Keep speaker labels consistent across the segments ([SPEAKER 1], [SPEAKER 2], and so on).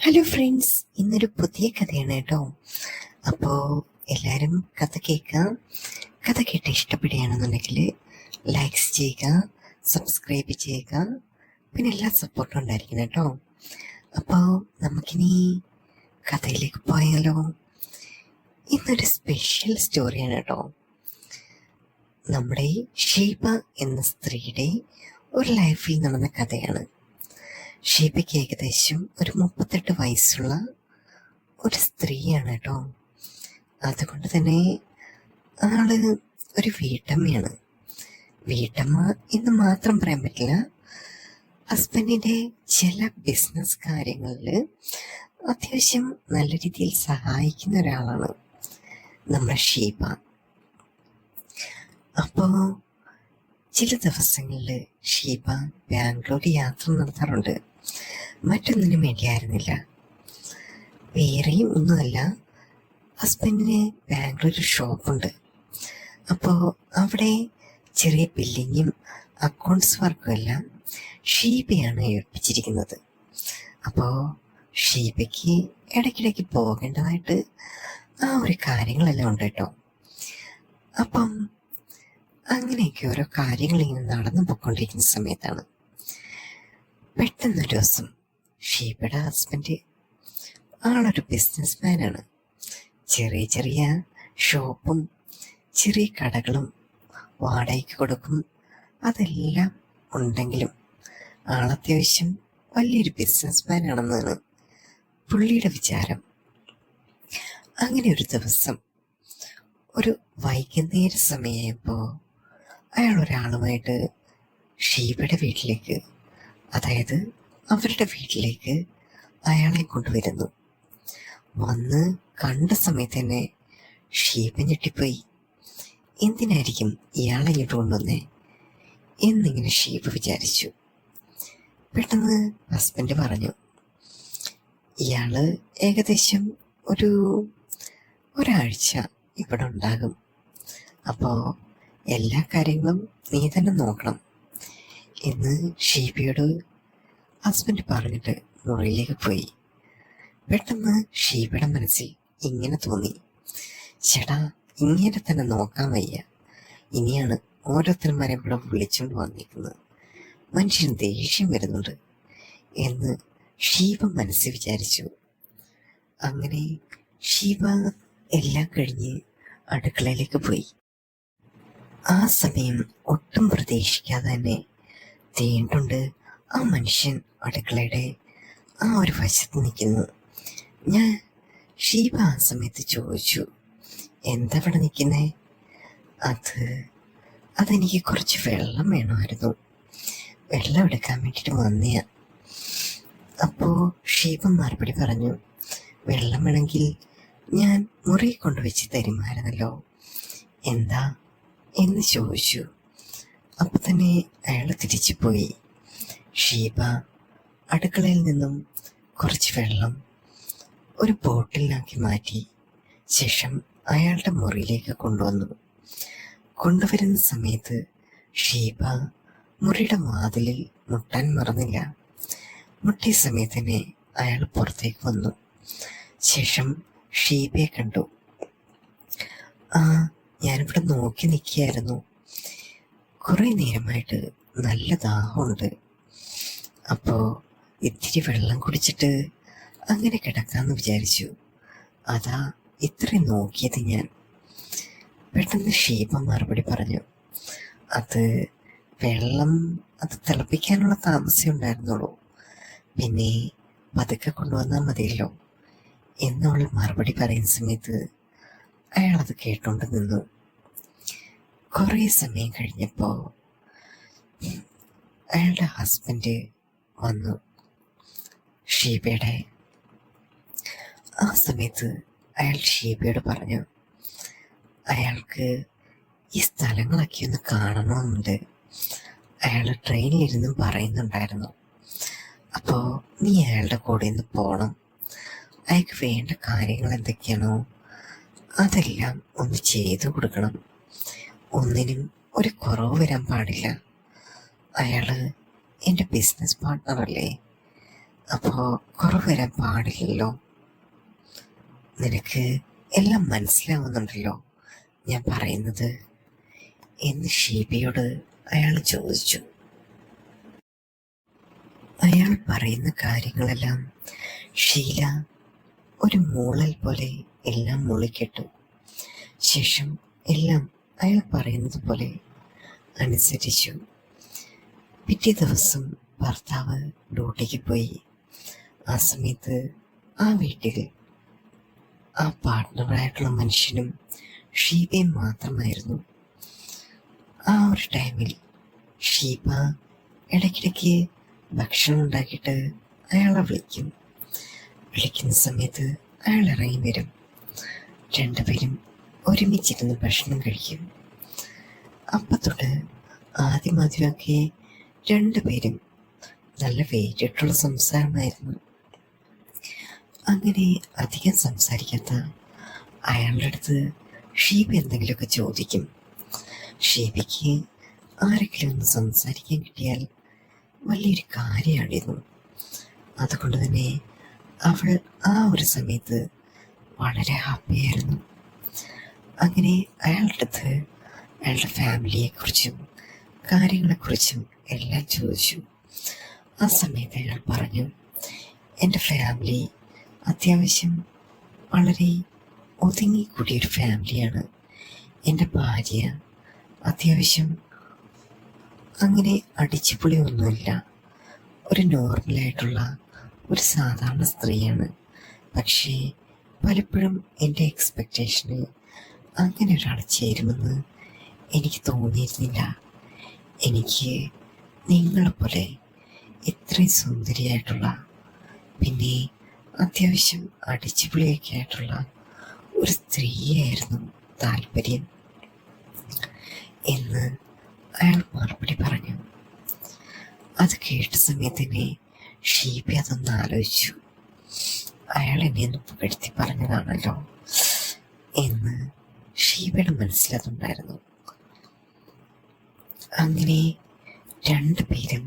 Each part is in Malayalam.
[SPEAKER 1] ഹലോ ഫ്രണ്ട്സ്, ഇന്നൊരു പുതിയ കഥയാണ് കേട്ടോ. അപ്പോൾ എല്ലാവരും കഥ കേൾക്കാം. കഥ കേട്ട് ഇഷ്ടപ്പെടുകയാണെന്നുണ്ടെങ്കിൽ ലൈക്സ് ചെയ്യുക, സബ്സ്ക്രൈബ് ചെയ്യുക, പിന്നെ എല്ലാ സപ്പോർട്ടും ഉണ്ടായിരിക്കണം കേട്ടോ. അപ്പോൾ നമുക്കിനി കഥയിലേക്ക് പോയാലോ. ഇന്നൊരു സ്പെഷ്യൽ സ്റ്റോറിയാണ് കേട്ടോ. നമ്മുടെ ഷീബ എന്ന സ്ത്രീയുടെ ഒരു ലൈഫിൽ നടന്ന കഥയാണ്. ഷീബയ്ക്ക് ഏകദേശം ഒരു 38 വയസ്സുള്ള ഒരു സ്ത്രീയാണ് കേട്ടോ. അതുകൊണ്ട് തന്നെ ആള് ഒരു വീട്ടമ്മയാണ്. വീട്ടമ്മ എന്ന് മാത്രം പറയാൻ പറ്റില്ല. ഹസ്ബൻഡിൻ്റെ ചില ബിസിനസ് കാര്യങ്ങളിൽ അത്യാവശ്യം നല്ല രീതിയിൽ സഹായിക്കുന്ന ഒരാളാണ് നമ്മുടെ ഷീബ. അപ്പോൾ ചില ദിവസങ്ങളിൽ ഷീബ ബാംഗ്ലൂർ യാത്ര നടത്താറുണ്ട്. മറ്റൊന്നിനും വേണ്ടിയായിരുന്നില്ല, വേറെയും ഒന്നുമല്ല. ഹസ്ബൻഡിന് ബാംഗ്ലൂർ ഷോപ്പുണ്ട്. അപ്പോൾ അവിടെ ചെറിയ ബില്ലിങ്ങും അക്കൗണ്ട്സ് വർക്കും എല്ലാം ഷീബയാണ് ഏൽപ്പിച്ചിരിക്കുന്നത്. അപ്പോൾ ഷീബയ്ക്ക് ഇടയ്ക്കിടയ്ക്ക് പോകേണ്ടതായിട്ട് ആ ഒരു കാര്യങ്ങളെല്ലാം ഉണ്ട് കേട്ടോ. അപ്പം അങ്ങനെയൊക്കെ ഓരോ കാര്യങ്ങൾ ഇങ്ങനെ നടന്നു പോയിക്കൊണ്ടിരിക്കുന്ന സമയത്താണ് പെട്ടെന്നൊരു ദിവസം ഷീബയുടെ ഹസ്ബൻഡ് ആളൊരു ബിസിനസ് മാനാണ്. ചെറിയ ചെറിയ ഷോപ്പും ചെറിയ കടകളും വാടകയ്ക്ക് കൊടുക്കും. അതെല്ലാം ഉണ്ടെങ്കിലും ആളത്യാവശ്യം വലിയൊരു ബിസിനസ് മാനാണെന്നാണ് പുള്ളിയുടെ വിചാരം. അങ്ങനെ ഒരു ദിവസം ഒരു വൈകുന്നേര സമയമായപ്പോൾ അയാൾ ഒരാളുമായിട്ട് ഷീബയുടെ വീട്ടിലേക്ക്, അതായത് അവരുടെ വീട്ടിലേക്ക് അയാളെ കൊണ്ടുവരുന്നു. വന്ന് കണ്ട സമയത്ത് തന്നെ ഷീബ ഞെട്ടിപ്പോയി. എന്തിനായിരിക്കും ഇയാളെ ഇങ്ങോട്ട് കൊണ്ടുവന്നേ എന്നിങ്ങനെ ഷീബ വിചാരിച്ചു. പെട്ടെന്ന് ഹസ്ബൻഡ് പറഞ്ഞു, ഇയാള് ഏകദേശം ഒരാഴ്ച ഇവിടെ ഉണ്ടാകും. അപ്പോൾ എല്ലാ കാര്യങ്ങളും നീ തന്നെ നോക്കണം എന്ന് ഷീബയോട് ഹസ്ബൻഡ് പറഞ്ഞിട്ട് മുറിയിലേക്ക് പോയി. പെട്ടെന്ന് ഷീബയുടെ മനസ്സിൽ ഇങ്ങനെ തോന്നി, ചേട്ടാ ഇങ്ങനെ തന്നെ നോക്കാൻ വയ്യ, ഇനിയാണ് ഓരോരുത്തന്മാരെ ഇവിടെ വിളിച്ചുകൊണ്ട് വന്നിരിക്കുന്നത്, മനുഷ്യന് ദേഷ്യം വരുന്നുണ്ട് എന്ന് ഷീബ മനസ്സിൽ വിചാരിച്ചു. അങ്ങനെ ഷീബ എല്ലാം കഴിഞ്ഞ് അടുക്കളയിലേക്ക് പോയി. ആ സമയം ഒട്ടും പ്രതീക്ഷിക്കാതെ തന്നെ തേണ്ടുണ്ട് ആ മനുഷ്യൻ അടുക്കളയുടെ ആ ഒരു വശത്ത് നിൽക്കുന്നു. ഷീബ ആ സമയത്ത് ചോദിച്ചു, എന്താ ഇവിടെ നിൽക്കുന്നേ? അതെനിക്ക് കുറച്ച് വെള്ളം വേണമായിരുന്നു, വെള്ളം എടുക്കാൻ വേണ്ടിയിട്ട് വന്നെയാ. അപ്പോൾ ഷീബ മറുപടി പറഞ്ഞു, വെള്ളം വേണമെങ്കിൽ ഞാൻ മുറി കൊണ്ടുവച്ച് തരുമായിരുന്നല്ലോ, എന്താ എന്ന് ചോദിച്ചു. അപ്പം തന്നെ അയാൾ തിരിച്ചു പോയി. ഷീബ അടുക്കളയിൽ നിന്നും കുറച്ച് വെള്ളം ഒരു ബോട്ടിലാക്കി മാറ്റി ശേഷം അയാളുടെ മുറിയിലേക്ക് കൊണ്ടുവരുന്ന സമയത്ത് ഷീബ മുറിയുടെ വാതിലിൽ മുട്ടാൻ മറന്നില്ല. മുട്ടിയ സമയത്ത് തന്നെ അയാൾ പുറത്തേക്ക് വന്നു. ശേഷം ഷീബയെ കണ്ടു. ഞാനിവിടെ നോക്കി നിൽക്കുകയായിരുന്നു, കുറേ നേരമായിട്ട് നല്ല ദാഹമുണ്ട്, അപ്പോൾ ഇത്തിരി വെള്ളം കുടിച്ചിട്ട് അങ്ങനെ കിടക്കാമെന്ന് വിചാരിച്ചു, അതാ ഇത്രയും നോക്കിയത് ഞാൻ. പെട്ടെന്ന് ഷീബ മറുപടി പറഞ്ഞു, വെള്ളം തിളപ്പിക്കാനുള്ള താമസം ഉണ്ടായിരുന്നുള്ളൂ, പിന്നെ പതുക്കെ കൊണ്ടുവന്നാൽ മതിയല്ലോ എന്നുള്ള മറുപടി പറയുന്ന സമയത്ത് അയാളത് കേട്ടോണ്ട് നിന്നു. കുറേ സമയം കഴിഞ്ഞപ്പോൾ അയാളുടെ ഹസ്ബൻഡ് വന്നു ഷീബയുടെ. ആ സമയത്ത് അയാൾ ഷീബയോട് പറഞ്ഞു, അയാൾക്ക് ഈ സ്ഥലങ്ങളൊക്കെ ഒന്ന് കാണണമെന്നുണ്ട്, അയാൾ ട്രെയിനിലിരുന്നും പറയുന്നുണ്ടായിരുന്നു. അപ്പോൾ നീ അയാളുടെ കൂടെ ഒന്ന് പോകണം, അയാൾക്ക് വേണ്ട കാര്യങ്ങൾ എന്തൊക്കെയാണോ അതെല്ലാം ഒന്ന് ചെയ്തു കൊടുക്കണം, ഒന്നിനും ഒരു കുറവ് വരാൻ പാടില്ല. അയാൾ എൻ്റെ ബിസിനസ് പാർട്ട്ണറല്ലേ, അപ്പോൾ കുറവ് വരാൻ പാടില്ലല്ലോ. നിനക്ക് എല്ലാം മനസ്സിലാവുന്നുണ്ടല്ലോ ഞാൻ പറയുന്നത് എന്ന് ഷീബയോട് അയാൾ ചോദിച്ചു. അയാൾ പറയുന്ന കാര്യങ്ങളെല്ലാം ഷീല ഒരു മൂളൽ പോലെ എല്ലാം മൂളിക്കെട്ടു. ശേഷം എല്ലാം അയാൾ പറയുന്നത് പോലെ അനുസരിച്ചു. പിറ്റേ ദിവസം ഭർത്താവ് ഡ്യൂട്ടിക്ക് പോയി. ആ സമയത്ത് ആ വീട്ടിൽ ആ പാർട്ട്ണറായിട്ടുള്ള മനുഷ്യനും ഷീബയും മാത്രമായിരുന്നു. ആ ഒരു ടൈമിൽ ഷീബ ഇടയ്ക്കിടയ്ക്ക് ഭക്ഷണം ഉണ്ടാക്കിയിട്ട് അയാളെ വിളിക്കും. വിളിക്കുന്ന സമയത്ത് അയാൾ ഇറങ്ങി വരും. രണ്ടുപേരും ഒരുമിച്ചിരുന്ന് ഭക്ഷണം കഴിക്കും. അപ്പം തൊട്ട് ആദ്യമൊക്കെ രണ്ടുപേരും നല്ല വേറിട്ടുള്ള സംസാരമായിരുന്നു. അങ്ങനെ അധികം സംസാരിക്കാത്ത അയാളുടെ അടുത്ത് ഷീബ എന്തെങ്കിലുമൊക്കെ ചോദിക്കും. ഷീബയ്ക്ക് ആരെങ്കിലും ഒന്ന് സംസാരിക്കാൻ കിട്ടിയാൽ വലിയൊരു കാര്യമായിരുന്നു. അതുകൊണ്ട് തന്നെ അവൾ ആ ഒരു സമയത്ത് വളരെ ഹാപ്പിയായിരുന്നു. അങ്ങനെ അയാളുടെ അടുത്ത് അയാളുടെ ഫാമിലിയെക്കുറിച്ചും കാര്യങ്ങളെക്കുറിച്ചും എല്ലാം ചോദിച്ചു. ആ സമയത്ത് അയാൾ പറഞ്ഞു, എൻ്റെ ഫാമിലി അത്യാവശ്യം വളരെ ഒതുങ്ങിക്കൂടിയൊരു ഫാമിലിയാണ്. എൻ്റെ ഭാര്യ അത്യാവശ്യം അങ്ങനെ അടിച്ചുപൊളിയൊന്നുമില്ല, ഒരു നോർമലായിട്ടുള്ള ഒരു സാധാരണ സ്ത്രീയാണ്. പക്ഷേ പലപ്പോഴും എൻ്റെ എക്സ്പെക്റ്റേഷന് അങ്ങനെ ഒരാൾ ചേരുമെന്ന് എനിക്ക് തോന്നിയിരുന്നില്ല. എനിക്ക് നിങ്ങളെപ്പോലെ ഇത്രയും സുന്ദരിയായിട്ടുള്ള പിന്നെ അത്യാവശ്യം അടിച്ചുപൊളിയൊക്കെ ആയിട്ടുള്ള ഒരു സ്ത്രീയായിരുന്നു താല്പര്യം എന്ന് അയാൾ മറുപടി പറഞ്ഞു. അത് കേട്ട സമയത്തന്നെ ഷീബ അതൊന്ന് ആലോചിച്ചു. അയാൾ എന്നെ ഒന്ന് പുകഴ്ത്തി പറഞ്ഞതാണല്ലോ എന്ന് ഷീബയുടെ മനസ്സിലതുണ്ടായിരുന്നു. അങ്ങനെ രണ്ടുപേരും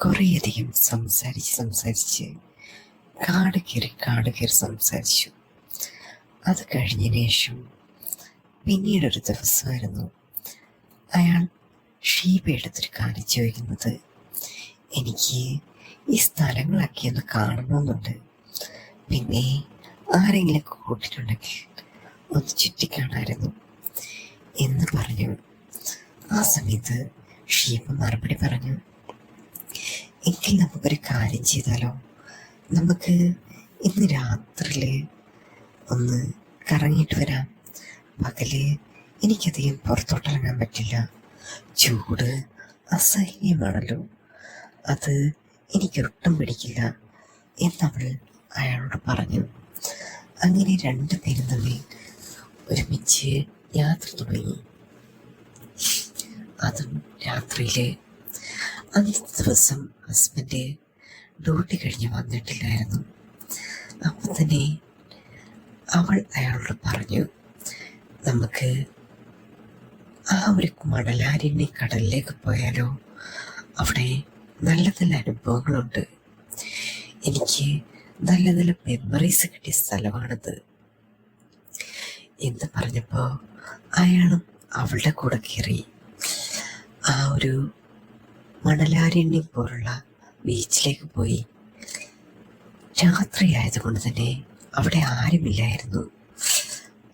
[SPEAKER 1] കുറേയധികം സംസാരിച്ച് കാട് കയറി സംസാരിച്ചു. അത് കഴിഞ്ഞതിന് ശേഷം പിന്നീടൊരു ദിവസമായിരുന്നു അയാൾ ഷീബയുടെ അടുത്തൊരു കാര്യം ചോദിക്കുന്നത്, എനിക്ക് ഈ സ്ഥലങ്ങളൊക്കെ ഒന്ന് കാണണമെന്നുണ്ട്, പിന്നെ ആരെങ്കിലും കൂട്ടിട്ടുണ്ടെങ്കിൽ ഒന്ന് ചുറ്റിക്കാണായിരുന്നു എന്ന് പറഞ്ഞു. ആ സമയത്ത് ഷീബ മറുപടി പറഞ്ഞു, എങ്കിൽ നമുക്കൊരു കാര്യം ചെയ്താലോ, നമുക്ക് ഇന്ന് രാത്രിയിൽ ഒന്ന് കറങ്ങിയിട്ട് വരാം. പകല് എനിക്കധികം പുറത്തോട്ടിറങ്ങാൻ പറ്റില്ല, ചൂട് അസഹ്യമാണല്ലോ, അത് എനിക്കൊട്ടും പിടിക്കില്ല എന്നവൾ അയാളോട് പറഞ്ഞു. അങ്ങനെ രണ്ടുപേരും തമ്മിൽ ഒരുമിച്ച് യാത്ര തുടങ്ങി. അതും രാത്രിയിൽ. അന്നത്തെ ദിവസം ഹസ്ബൻഡ് ഡ്യൂട്ടി കഴിഞ്ഞ് വന്നിട്ടില്ലായിരുന്നു. അപ്പം തന്നെ അവൾ അയാളോട് പറഞ്ഞു, നമുക്ക് ആ ഒരു മണലാരണ്യ കടലിലേക്ക് പോയാലോ, അവിടെ നല്ല നല്ല അനുഭവങ്ങളുണ്ട്, എനിക്ക് നല്ല നല്ല മെമ്മറീസ് കിട്ടിയ സ്ഥലമാണത് എന്ന് പറഞ്ഞപ്പോൾ അയാളും അവളുടെ കൂടെ കയറി. ആ ഒരു മണലാരണ്യം പോലുള്ള ബീച്ചിലേക്ക് പോയി. രാത്രി ആയതുകൊണ്ട് തന്നെ അവിടെ ആരുമില്ലായിരുന്നു,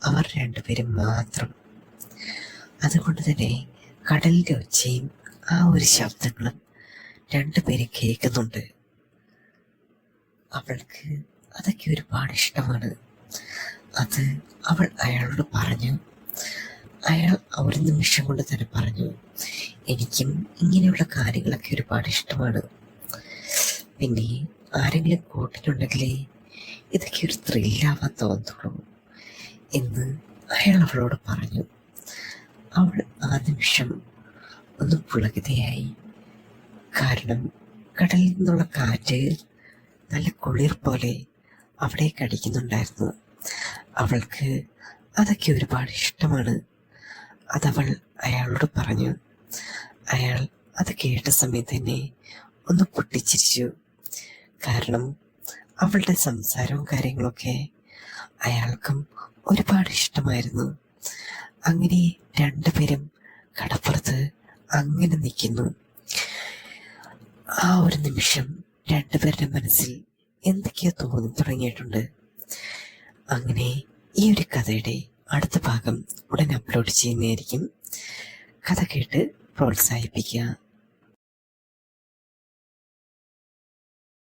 [SPEAKER 1] അവർ രണ്ടുപേരും മാത്രം. അതുകൊണ്ട് തന്നെ കടലിൻ്റെ ഒച്ചയും ആ ഒരു ശബ്ദങ്ങളും രണ്ടുപേരും കേൾക്കുന്നുണ്ട്. അവൾക്ക് അതൊക്കെ ഒരുപാട് ഇഷ്ടമാണ്. അത് അവൾ അയാളോട് പറഞ്ഞു. അയാൾ ഒരു നിമിഷം കൊണ്ട് തന്നെ പറഞ്ഞു, എനിക്കും ഇങ്ങനെയുള്ള കാര്യങ്ങളൊക്കെ ഒരുപാട് ഇഷ്ടമാണ്, പിന്നെ ആരെങ്കിലും കൂട്ടിട്ടുണ്ടെങ്കിൽ ഇതൊക്കെ ഒരു ത്രില്ലാവാൻ തോന്നുള്ളൂ എന്ന് അയാൾ അവളോട് പറഞ്ഞു. അവൾ ആ നിമിഷം ഒന്ന് പുളകിതയായി. കാരണം കടലിൽ നിന്നുള്ള കാറ്റ് നല്ല കുളിർ പോലെ അവിടെ കടിക്കുന്നുണ്ടായിരുന്നു. അവൾക്ക് അതൊക്കെ ഒരുപാട് ഇഷ്ടമാണ്. അതവൾ അയാളോട് പറഞ്ഞു. അയാൾ അത് കേട്ട സമയത്ത് തന്നെ ഒന്ന് പൊട്ടിച്ചിരിച്ചു. കാരണം അവളുടെ സംസാരവും കാര്യങ്ങളൊക്കെ അയാൾക്കും ഒരുപാട് ഇഷ്ടമായിരുന്നു. അങ്ങനെ രണ്ടുപേരും കടപ്പുറത്ത് അങ്ങനെ നിൽക്കുന്നു. ആ ഒരു നിമിഷം രണ്ടുപേരുടെ മനസ്സിൽ എന്തൊക്കെയോ തോന്നി തുടങ്ങിയിട്ടുണ്ട്. അങ്ങനെ ഈ ഒരു കഥയുടെ അടുത്ത ഭാഗം ഉടൻ അപ്ലോഡ് ചെയ്യുന്നതായിരിക്കും. കഥ കേട്ട് പ്രോത്സാഹിപ്പിക്കുക.